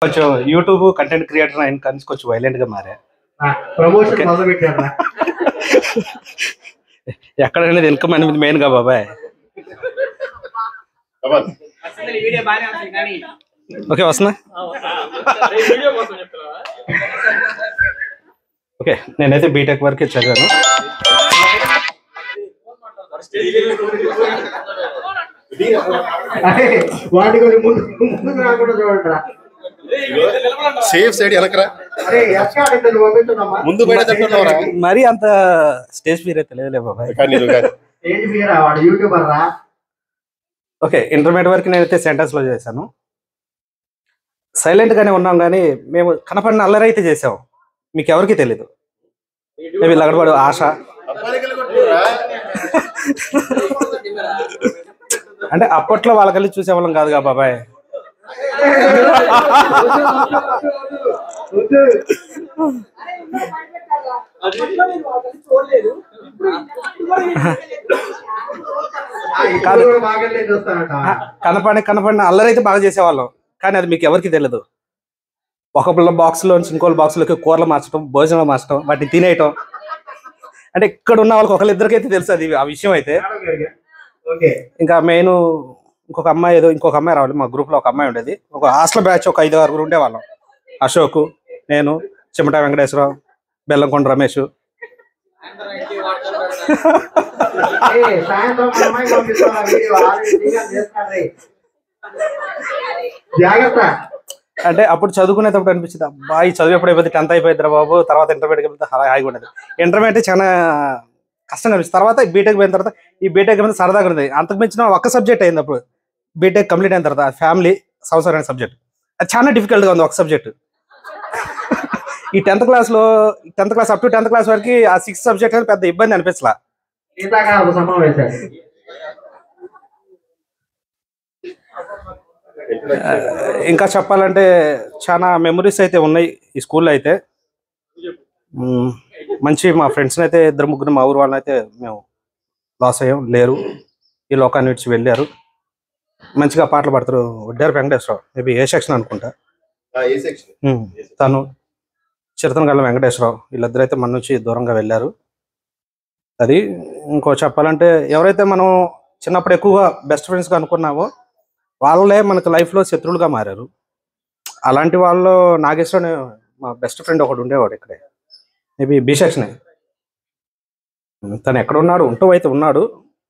కొంచెం YouTube content creator అయిన కానీ కొంచెం వైలెంట్ గా మారా. ప్రమోషన్ మొదలు పెట్టారా? ఎక్కడనేది ఇన్కమ్ అనేది మెయిన్ గా బాబాయ్. ఓకే వస్తున్నా. ఓకే నేనైతే బీటెక్ వరకే చదివాను. వాటి కొంచెం ముందుకు రాకుండా చూడండి. సేఫ్ సైడ్ వెనకరా, ముందు బయట తట్టున్నారా? మరి అంత స్టేజ్ ఫియర్ అయితే లేదులే బాబాయ్. యూట్యూబర్ రా. ఓకే ఇంటర్మీడియట్ వరకు నేనైతే సెంటెన్స్ లో చేశాను. సైలెంట్ గానే ఉన్నాం కానీ మేము కనపడిన అల్లరి అయితే చేసాం. మీకు ఎవరికి తెలీదు. మేము లగడబడు ఆశ అంటే అప్పట్లో వాళ్ళకెళ్ళి చూసేవాళ్ళం కాదుగా బాబాయ్. కనపడిన అల్లరి అయితే బాగా చేసేవాళ్ళం కానీ అది మీకు ఎవరికి తెలియదు. ఒక పిల్ల బాక్స్ లోంచి ఇంకో బాక్స్ లోకి కూరలు మార్చడం, భోజనం మార్చడం, వాటిని తినేయటం. అంటే ఇక్కడ ఉన్న వాళ్ళకి ఒకళ్ళిద్దరికైతే తెలుసు అది ఆ విషయం అయితే. ఇంకా మెయిన్ ఇంకొక అమ్మాయి రావాలి. మా గ్రూప్ లో ఒక అమ్మాయి ఉండేది. ఒక హాస్టల్ బ్యాచ్ ఒక 5-6 ఉండేవాళ్ళం. అశోక్, నేను, చిమటా వెంకటేశ్వరరావు, బెల్లంకొండ రమేష్. అంటే అప్పుడు చదువుకునేటప్పుడు అనిపించింది అబ్బా ఈ చదువు ఎప్పుడు అయిపోయింది, 10th అయిపోయిద్దిరా బాబు, తర్వాత ఇంటర్మీడియట్ వెళ్తే హాయిగా ఉండేది. ఇంటర్మీడియట్ చాలా కష్టంగా అనిపిస్తుంది. తర్వాత బీటెక్ పోయిన తర్వాత ఈ బీటెక్ మీద సరదాగా ఉంది. అంతకు మించిన ఒక్క సబ్జెక్ట్ అయింది అప్పుడు. బీటెక్ కంప్లీట్ అయిన తర్వాత ఫ్యామిలీ సంవత్సరం అనే సబ్జెక్ట్ అది చాలా డిఫికల్ట్గా ఉంది. ఒక సబ్జెక్ట్ ఈ 10th class up to 10th class వరకు ఆ 6 సబ్జెక్ట్ అనేది పెద్ద ఇబ్బంది అనిపించలా. ఇంకా చెప్పాలంటే చాలా మెమరీస్ అయితే ఉన్నాయి ఈ స్కూల్లో అయితే. మంచి మా ఫ్రెండ్స్ని అయితే 2-3 మా ఊరు వాళ్ళని అయితే మేము లాస్ అయ్యాం, లేరు, ఈ లోకాన్ని విడిచి వెళ్ళారు. మంచిగా పాటలు పాడతారు. వడ్డారు వెంకటేశ్వరరావు, మేబీ ఏ సెక్షన్ అనుకుంటా తను, చిరతనగల్ల వెంకటేశ్వరరావు, వీళ్ళిద్దరు అయితే మన నుంచి దూరంగా వెళ్ళారు. అది ఇంకో చెప్పాలంటే ఎవరైతే మనం చిన్నప్పుడు ఎక్కువగా బెస్ట్ ఫ్రెండ్స్గా అనుకున్నామో వాళ్ళే మనకు లైఫ్లో శత్రువులుగా మారారు. అలాంటి వాళ్ళు నాగేశ్వర మా బెస్ట్ ఫ్రెండ్ ఒకడు ఉండేవాడు ఇక్కడే, మేబీ బి సెక్షనే. తను ఎక్కడ ఉన్నాడు, ఉంటూ అయితే ఉన్నాడు.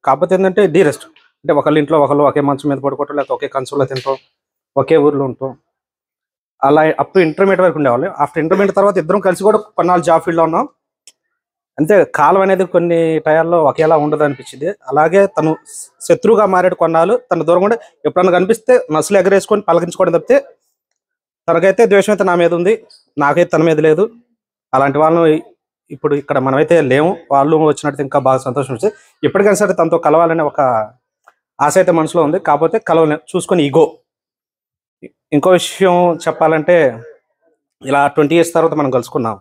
కాకపోతే ఏంటంటే డీరెస్ట్ అంటే ఒకళ్ళ ఇంట్లో ఒకళ్ళు ఒకే మంచం మీద పడుకోవటం, లేకపోతే ఒకే కన్సోల్లో తింటాం, ఒకే ఊర్లో ఉంటాం. అలా అప్ టు ఇంటర్మీడియట్ వరకు ఉండేవాళ్ళు. ఆఫ్టర్ ఇంటర్మీడియట్ తర్వాత ఇద్దరం కలిసి కూడా కొన్నాళ్ళు జాబ్ ఫీల్డ్లో ఉన్నాం. అంతే కాలం అనేది కొన్ని టైర్లో ఒకేలా ఉండదు అనిపించింది. అలాగే తను శత్రువుగా మారాడు కొన్నాళ్ళు. తన దూరం కూడా ఎప్పుడన్నా కనిపిస్తే నసులు ఎగరేసుకొని పలకించుకోవడం తప్పితే తనకైతే ద్వేషం అయితే నా మీద ఉంది, నాకైతే తన మీద లేదు. అలాంటి వాళ్ళను ఇప్పుడు ఇక్కడ మనమైతే లేము. వాళ్ళు వచ్చినట్టు ఇంకా బాగా సంతోషం వచ్చింది. ఎప్పటికైనా సరే తనతో కలవాలనే ఒక ఆశ అయితే మనసులో ఉంది. కాకపోతే కలవలే చూసుకొని ఈగో. ఇంకో విషయం చెప్పాలంటే ఇలా 20 years తర్వాత మనం కలుసుకున్నాం.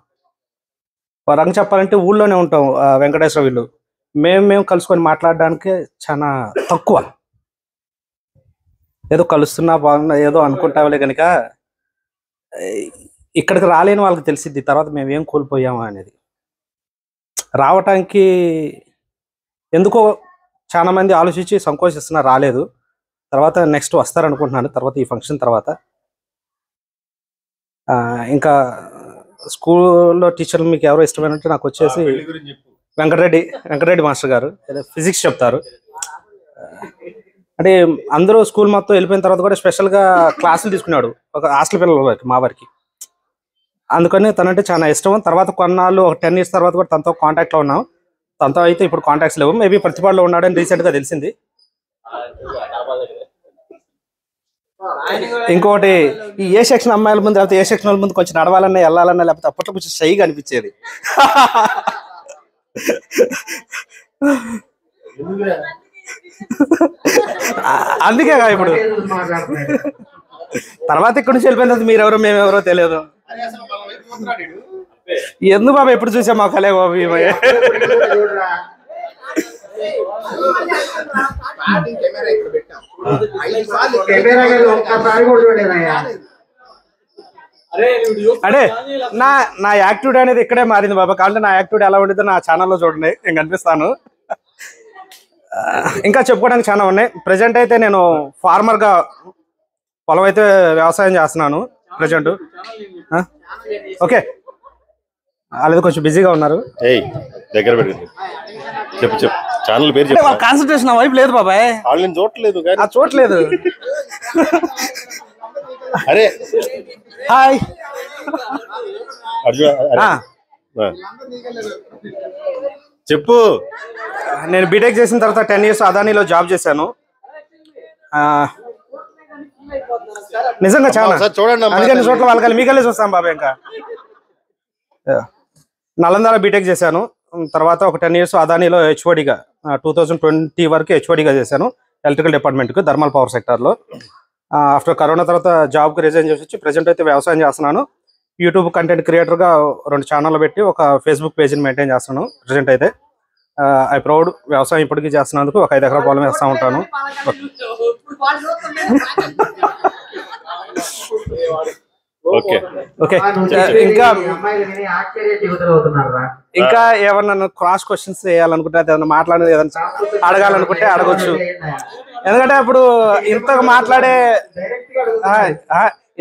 రంగు చెప్పాలంటే ఊళ్ళోనే ఉంటాం వెంకటేశ్వర వీళ్ళు. మేము కలుసుకొని మాట్లాడడానికి చాలా తక్కువ. ఏదో కలుస్తున్నా బాగున్నా ఏదో అనుకుంటావులే కనుక ఇక్కడికి రాలేని వాళ్ళకి తెలిసిద్ది తర్వాత మేము ఏం కోల్పోయాము అనేది. రావటానికి ఎందుకో చాలా మంది ఆలోచించి సంకోచిస్తున్నారు, రాలేదు. తర్వాత నెక్స్ట్ వస్తారనుకుంటున్నాను తర్వాత ఈ ఫంక్షన్ తర్వాత. ఇంకా స్కూల్లో టీచర్లు మీకు ఎవరో ఇష్టమైనట్టు నాకు వచ్చేసి వెంకటరెడ్డి మాస్టర్ గారు ఫిజిక్స్ చెప్తారు. అంటే అందరూ స్కూల్ మొత్తం వెళ్ళిపోయిన తర్వాత కూడా స్పెషల్గా క్లాసులు తీసుకున్నాడు ఒక హాస్టల్ పిల్లల వరకు, మా వారికి. అందుకని తనంటే చాలా ఇష్టం. తర్వాత కొన్నాళ్ళు ఒక 10 years తర్వాత కూడా తనతో కాంటాక్ట్లో ఉన్నాం. తనతో అయితే ఇప్పుడు కాంటాక్ట్స్ లేవు. మేబీ ప్రతిపాడులో ఉన్నాడని రీసెంట్గా తెలిసింది. ఇంకోటి ఈ ఏ సెక్షన్ అమ్మాయిల ముందు లేకపోతే ఏ సెక్షన్ వాళ్ళ ముందు కొంచెం నడవాలన్నా వెళ్ళాలన్నా లేకపోతే అప్పట్లో కొంచెం షైగా అనిపించేది. అందుకే ఇప్పుడు తర్వాత ఇక్కడి నుంచి వెళ్ళిపోయిన తర్వాత మీరెవరో మేమెవరో తెలియదు. ఎందుకు బాబా ఎప్పుడు చూసాం మా కలే బాబు. అంటే నా యాక్టివిటీ అనేది ఇక్కడే మారింది బాబా. కాబట్టి నా యాక్టివిటీ ఎలా ఉండేదో నా ఛానల్లో చూడండి, నేను కనిపిస్తాను. ఇంకా చెప్పుకోవడానికి చాలా ఉన్నాయి. ప్రజెంట్ అయితే నేను ఫార్మర్గా పొలం అయితే వ్యవసాయం చేస్తున్నాను ప్రజెంట్. ఓకే, వాళ్ళు కొంచెం బిజీగా ఉన్నారు. దగ్గర పెట్టింది చెప్పు చెప్పు ఛానల్ పేరు చెప్పు. వాళ్ళ కాన్సన్ట్రేషన్ నా వైపు లేదు బాబాయ్, వాళ్ళని చూడట్లేదు చూడలేదు. అరే హాయ్ చెప్పు. నేను బీటెక్ చేసిన తర్వాత 10 years అదానీలో జాబ్ చేశాను. నిజంగా చాలా చూడండి, అందుకని చోట్ల వాళ్ళకి మీకల్లే చూస్తాం బాబాయ్. ఇంకా నలందాల బీటెక్ చేశాను. తర్వాత ఒక 10 years అదానీలో హెచ్ఓడిగా 2020 వరకు హెచ్ఓడిగా చేశాను ఎలక్ట్రికల్ డిపార్ట్మెంట్కి, థర్మల్ పవర్ సెక్టార్లో. ఆఫ్టర్ కరోనా తర్వాత జాబ్కి రిజైన్ చేసి వచ్చి ప్రజెంట్ అయితే వ్యవసాయం చేస్తున్నాను. యూట్యూబ్ కంటెంట్ క్రియేటర్గా 2 ఛానళ్ళు పెట్టి ఒక ఫేస్బుక్ పేజీని మెయింటైన్ చేస్తున్నాను ప్రజెంట్ అయితే. ఐ ప్రౌడ్ వ్యవసాయం ఇప్పటికీ చేస్తున్నందుకు. ఒక 5 ఎకరాల పొలం వేస్తూ ఉంటాను. ఓకే ఓకే, ఇంకా ఏమన్నా క్రాస్ క్వశ్చన్స్ వేయాలనుకుంటే, ఏదైనా మాట్లాడేది ఏదైనా అడగాలనుకుంటే అడగొచ్చు. ఎందుకంటే ఇప్పుడు ఇంతగా మాట్లాడే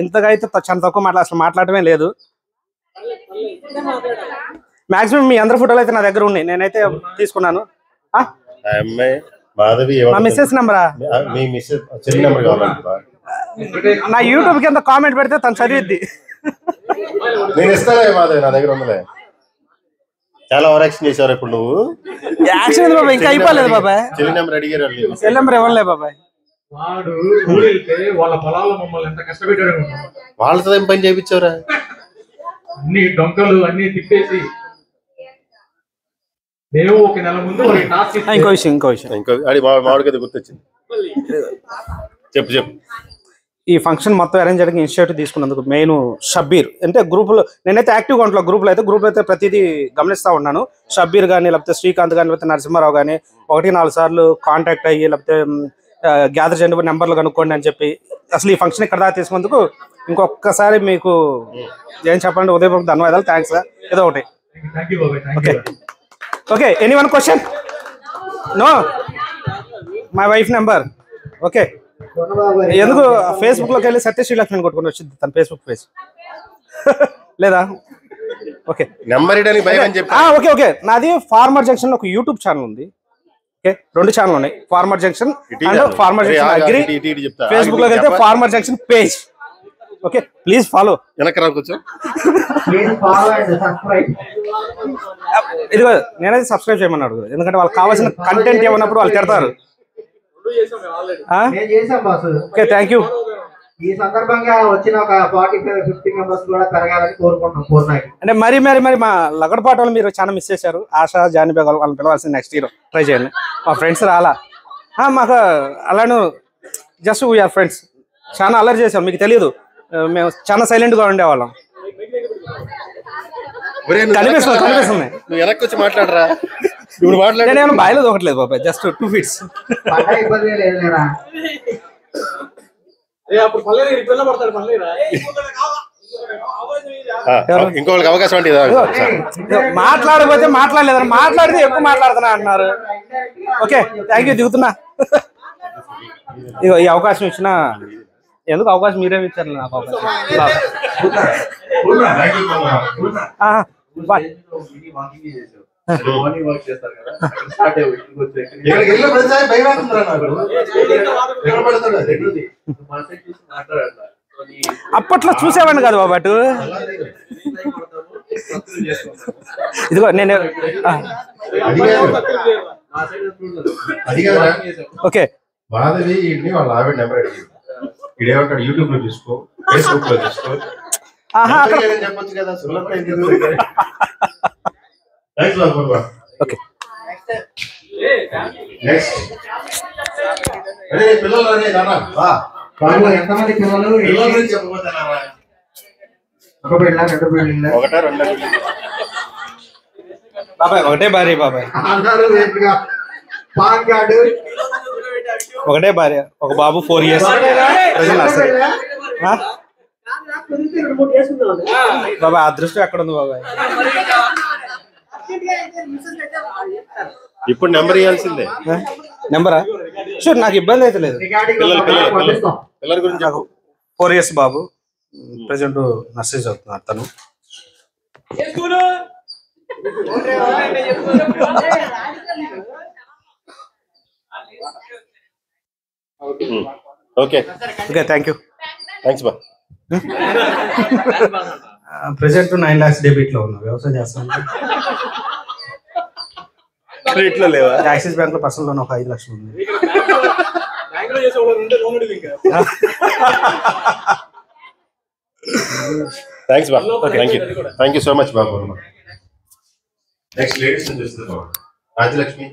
ఇంతగా అయితే చాలా తక్కువ అసలు మాట్లాడటమే లేదు. మాక్సిమం మీ అందరి ఫోటోలు అయితే నా దగ్గర ఉన్నాయి, నేనైతే తీసుకున్నాను. మా మిస్సెస్ నెంబరా? నా యూట్యూబ్ కింద కామెంట్ పెడితే తను చదివిద్ది. నేను ఇస్తానే మాధవి, నా దగ్గర ఉందిలే. చాలా ఓవర్ యాక్షన్ చేశారు ఇప్పుడు నువ్వు. యాక్షన్ బాబా, ఇంకా అయిపోలేదు బాబాయ్. చెల్లి నెంబర్ అడిగారు, సెల్ నెంబర్ ఇవ్వలే బాబాయ్. వాళ్ళ పొలాల్లో మమ్మల్ని ఎంత కష్టపెట్టాడు. వాళ్ళతో ఏం పని చేయించారా? అన్ని డొంకలు అన్ని తిప్పేసి మేము ఒక నెల ముందు ఇంకో విషయం మామిడికి గుర్తొచ్చింది. చెప్పు చెప్పు. ఈ ఫంక్షన్ మొత్తం అరేంజ్ చేయడానికి ఇనిషియేటివ్ తీసుకున్నందుకు మెయిన్ షబ్బీర్. అంటే గ్రూపులో నేనైతే యాక్టివ్గా ఉంటాను. గ్రూప్లో అయితే ప్రతిదీ గమనిస్తూ ఉన్నాను. షబ్బీర్ కానీ, లేకపోతే శ్రీకాంత్ కానీ, లేకపోతే నరసింహారావు కానీ 1-4 సార్లు కాంటాక్ట్ అయ్యి, లేకపోతే గ్యాదర్ చేయండి, నెంబర్లు కనుక్కోండి అని చెప్పి అసలు ఈ ఫంక్షన్ ఇక్కడ దాకా తీసుకున్నందుకు ఇంకొకసారి మీకు ఏం చెప్పండి, ఉదయపూర్వక ధన్యవాదాలు. థ్యాంక్స్. ఏదో ఒకటి. Okay okay, any one question? No, my wife number. Okay, ఎందుకు ఫేస్బుక్లోకి వెళ్ళి సత్యశ్రీలక్ష్మిని కొట్టుకుని వచ్చింది తన ఫేస్బుక్ పేజ్ లేదా? Okay, number okay okay. నాది ఫార్మర్ జంక్షన్ ఒక యూట్యూబ్ ఛానల్ ఉంది. ఓకే, 2 ఛానల్ ఉన్నాయి, Farmer Junction and Farmer Junction Agri. Facebook లోకి వెళ్తే Farmer Junction page. Okay, please follow. ఇదిగో నేనైతే సబ్స్క్రైబ్ చేయమన్నాడు, ఎందుకంటే వాళ్ళకి కావాల్సిన కంటెంట్ ఏమన్నప్పుడు వాళ్ళు తిడతారు. Okay, thank you. ఈ సందర్భంగా వచ్చిన ఒక 45-50 మెంబర్స్ కూడా పెరగాలని కోరుకుంటున్నాం. అంటే మరి మా లగడపాట వాళ్ళు మీరు చాలా మిస్ చేశారు. ఆశా జానిబే వాళ్ళని పిలవాల్సిన నెక్స్ట్ ఇయర్ ట్రై చేయండి. మా ఫ్రెండ్స్ రాలా, మాకు అలాను జస్ట్ వీఆర్ ఫ్రెండ్స్. చాలా అల్లరి చేసాం, మీకు తెలియదు. మేము చాలా సైలెంట్ గా ఉండేవాళ్ళం. కనిపిస్తుంది. మాట్లాడరా, నేను బాయిలో దొకట్లేదు బాబాయ్, జస్ట్ 2 feet. ఇంకొకరికి అవకాశం అంటే మాట్లాడకపోతే మాట్లాడలేదు, మాట్లాడితే ఎక్కువ మాట్లాడుతున్నా అంటున్నారు. ఓకే, థ్యాంక్ యూ, దిగుతున్నా. ఇగో ఈ అవకాశం ఇచ్చిన, ఎందుకు అవకాశం మీరేమి ఇచ్చారు నాకు అవకాశం. అప్పట్లో చూసేవాడిని కాదు బాబాటు. ఇదిగో నేను ఓకే మాధవి వాళ్ళ ఆవిడ నెంబర్ అడిగింది. ఇడేమంటాడు, యూట్యూబ్ లో చూసుకో, ఫేస్బుక్ లో చూసుకో, చెప్పొచ్చు కదా. ఓకే, పిల్లలు ఎంతమంది పిల్లలు? బాబాయ్ ఒకటే భార్య బాబాయ్, ఒకటే భార్య, ఒక బాబు 4 years. బాబాయ్ అదృష్టం ఎక్కడ ఉంది బాబాయ్? ఇప్పుడు నెంబర్ ఇవ్వాల్సిందే. నెంబరా? షూర్, నాకు ఇబ్బంది అయితే లేదు. పిల్లల గురించి 4 years బాబు, ప్రెసెంట్ నర్సరీ చదువుతున్నారు తను. Okay okay, thank you. Thanks బా. ప్రెసెంట్ 9 lakhs డెబిట్ లో ఉన్నా. వ్యవసాయం చేస్తాను. ఇట్లా లేవా? యాక్సిస్ బ్యాంక్ లో పర్సనల్ లోన్ ఒక 5 లక్షలు ఉంది. థ్యాంక్స్ బా. Thank you so much Babu. Next ladies చూస్తే రాజలక్ష్మి.